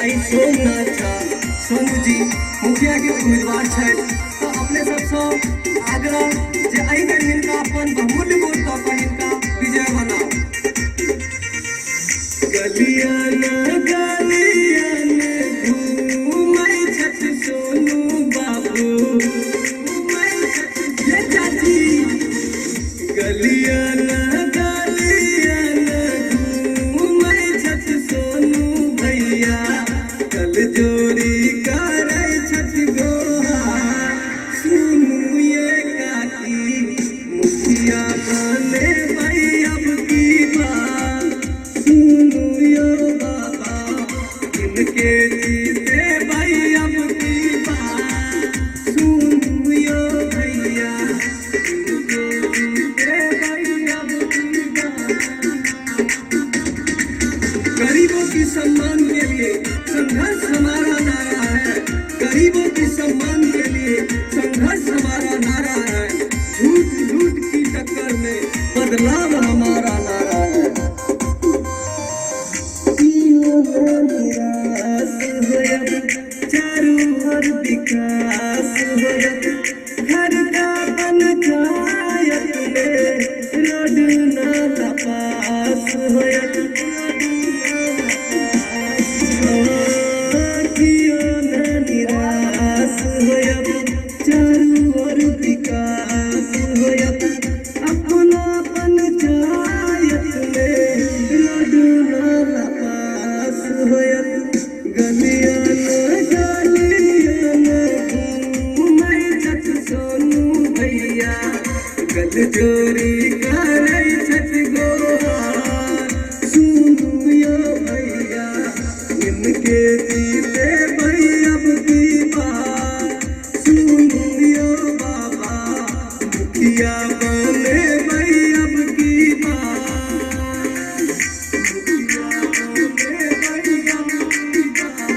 भाई सोमनाथ झा सोनू जी मुखिया के उम्मीदवार है तो अपने सबसे आग्रह जे आई बेर हिनका अपन बहुमूल्य वोट दऽ कऽ हिनका विजय बनाओ। गलियान गलियान घूमै छथ सोनू बाबू ये चाची गलियान गलियान घूमै छथ सोनू भैया कल जोड़ी करै छथ गोहार सुनू ये काकी मुखिया बने भाई अब की बात सुनू यो बाबा इनके जीते भाई अब की बात सुनू यो भैया इनके जीते भाई अब की बात। गरीबों की सम्मान के लिए संघर्ष हमारा नारा है, गरीबों की सम्मान के लिए संघर्ष हमारा नारा है, झूठ झूठ की टक्कर में बदलाव हमारा नारा है। निराश होयब चारों ओर विकास होयब घर का पंचायत में रोड नाला पास होयब निराश होयब चारों ओर विकास होयब अपना पंचायत में रोड नाला पास होयब। गलियान गलियान घूमै छथ सोनू भैया गल जोड़ी करै छथ गोहार सुनू यो भैया इनके जीते भाई अब की बात सुनू यो बाबा मुखिया बने भाई अब की बात मुखिया बने भाई अब की बात।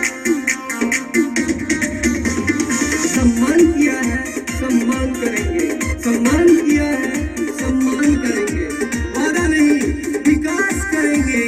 सम्मान किया है सम्मान करेंगे, सम्मान किया है सम्मान करेंगे, वादा नहीं विकास करेंगे।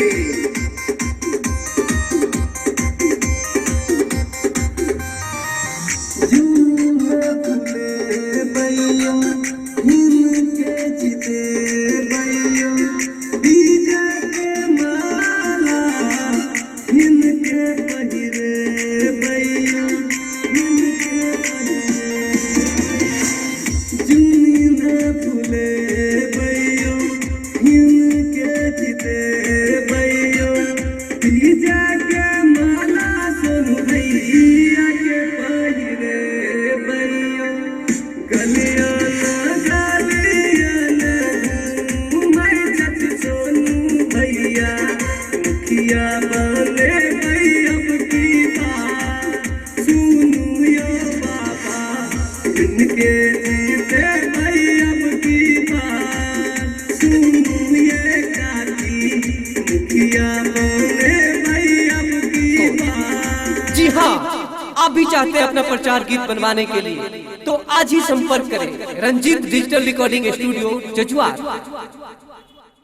जी हाँ, आप भी चाहते हैं अपना प्रचार गीत बनवाने के लिए तो आज ही संपर्क करें Ranjit digital recording studio Jajuar.